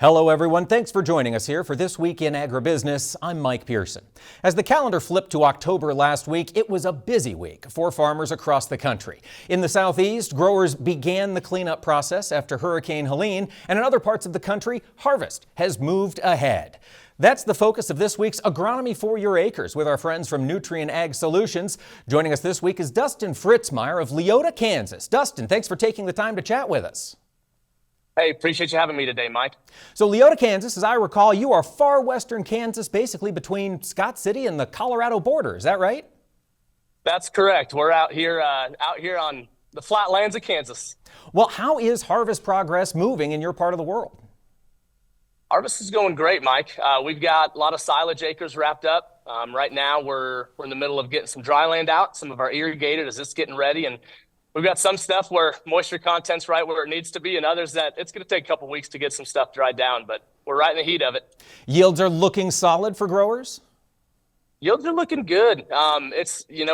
Hello everyone, thanks for joining us here for This Week in Agribusiness. I'm Mike Pearson. As the calendar flipped to October last week, it was a busy week for farmers across the country. In the southeast, growers began the cleanup process after Hurricane Helene, and in other parts of the country, harvest has moved ahead. That's the focus of this week's Agronomy for Your Acres with our friends from Nutrien Ag Solutions. Joining us this week is Dustin Fritzmeier of Leota, Kansas. Dustin, thanks for taking the time to chat with us. Hey, appreciate you having me today, Mike. So Leota, Kansas, as I recall, you are far western Kansas, basically between Scott City and the Colorado border. Is that right? That's correct. We're out here on the flatlands of Kansas. Well, how is harvest progress moving in your part of the world? Harvest is going great, Mike. We've got a lot of silage acres wrapped up. Right now, we're in the middle of getting some dry land out. Some of our irrigated is just getting ready, and we've got some stuff where moisture content's right where it needs to be, and others that it's going to take a couple weeks to get some stuff dried down, but we're right in the heat of it. Yields are looking solid for growers? Yields are looking good.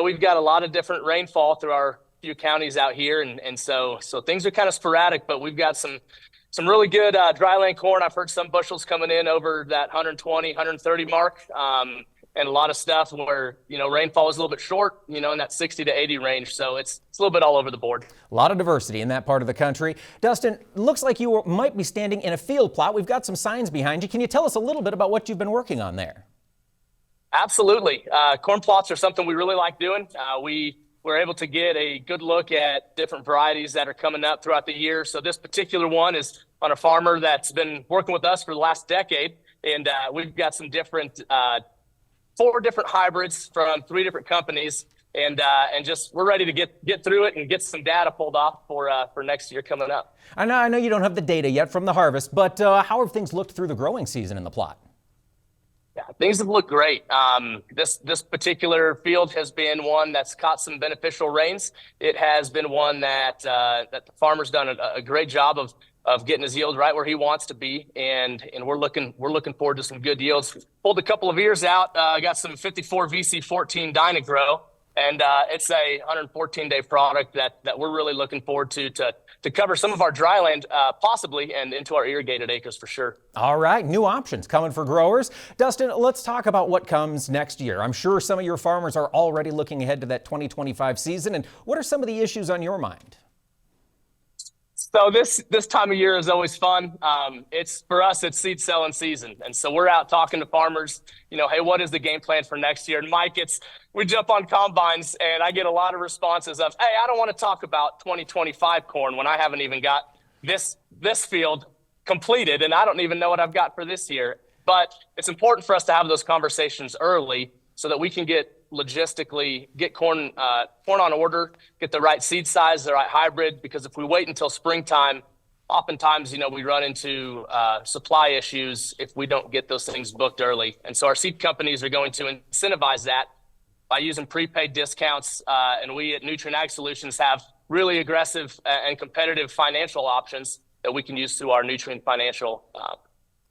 We've got a lot of different rainfall through our few counties out here, and so things are kind of sporadic, but we've got some really good dry land corn. I've heard some bushels coming in over that 120, 130 mark. And a lot of stuff where, rainfall is a little bit short, in that 60 to 80 range. So it's a little bit all over the board. A lot of diversity in that part of the country. Dustin, looks like you might be standing in a field plot. We've got some signs behind you. Can you tell us a little bit about what you've been working on there? Absolutely. Corn plots are something we really like doing. We were able to get a good look at different varieties that are coming up throughout the year. So this particular one is on a farmer that's been working with us for the last decade. And we've got some different 4 different hybrids from 3 different companies, and just we're ready to get through it and get some data pulled off for next year coming up. I know you don't have the data yet from the harvest, but how have things looked through the growing season in the plot? Yeah, things have looked great. This particular field has been one that's caught some beneficial rains. It has been one that the farmer's done a great job of getting his yield right where he wants to be, and we're looking forward to some good yields. Pulled a couple of ears out, got some 54 VC14 Dynagrow, and it's a 114-day product that we're really looking forward to cover some of our dry land possibly, and into our irrigated acres for sure. All right, new options coming for growers. Dustin, let's talk about what comes next year. I'm sure some of your farmers are already looking ahead to that 2025 season, and what are some of the issues on your mind? So this time of year is always fun. For us, it's seed selling season. And so we're out talking to farmers, hey, what is the game plan for next year? And Mike, we jump on combines and I get a lot of responses of, hey, I don't want to talk about 2025 corn when I haven't even got this field completed. And I don't even know what I've got for this year. But it's important for us to have those conversations early so that we can logistically get corn on order, get the right seed size, the right hybrid, because if we wait until springtime, oftentimes, we run into supply issues if we don't get those things booked early. And so our seed companies are going to incentivize that by using prepaid discounts. And we at Nutrien Ag Solutions have really aggressive and competitive financial options that we can use through our Nutrien financial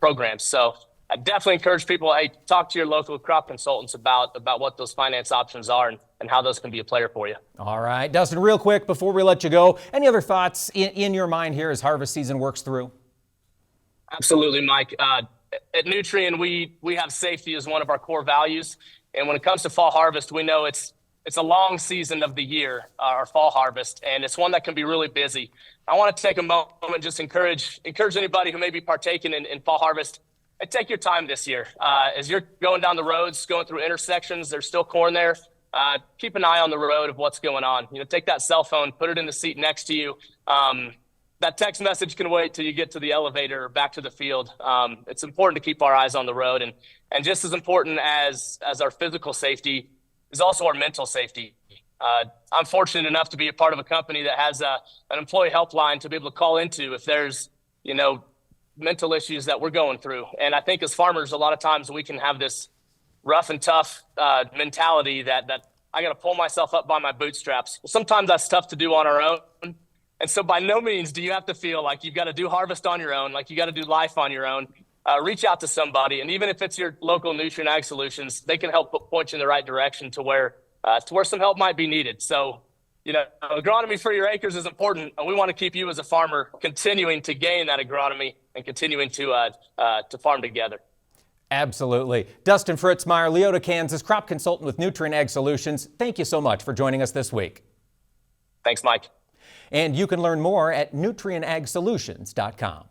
programs. So I definitely encourage people, hey, talk to your local crop consultants about what those finance options are and how those can be a player for you. All right, Dustin, real quick before we let you go, any other thoughts in your mind here as harvest season works through? Absolutely, Mike. At Nutrien, we have safety as one of our core values. And when it comes to fall harvest, we know it's a long season of the year, our fall harvest, and it's one that can be really busy. I want to take a moment and just encourage anybody who may be partaking in fall harvest. And take your time this year. As you're going down the roads, going through intersections, there's still corn there. Keep an eye on the road of what's going on. Take that cell phone, put it in the seat next to you. That text message can wait till you get to the elevator or back to the field. It's important to keep our eyes on the road. And just as important as our physical safety is also our mental safety. I'm fortunate enough to be a part of a company that has an employee helpline to be able to call into if there's, mental issues that we're going through. And I think as farmers, a lot of times we can have this rough and tough mentality that I got to pull myself up by my bootstraps. Well, sometimes that's tough to do on our own. And so by no means do you have to feel like you've got to do harvest on your own, like you got to do life on your own. Reach out to somebody. And even if it's your local Nutrien Ag Solutions, they can help point you in the right direction to where some help might be needed. So, agronomy for your acres is important, and we want to keep you as a farmer continuing to gain that agronomy and continuing to farm together. Absolutely. Dustin Fritzmeier, Leota, Kansas, crop consultant with Nutrien Ag Solutions. Thank you so much for joining us this week. Thanks, Mike. And you can learn more at nutrienagsolutions.com.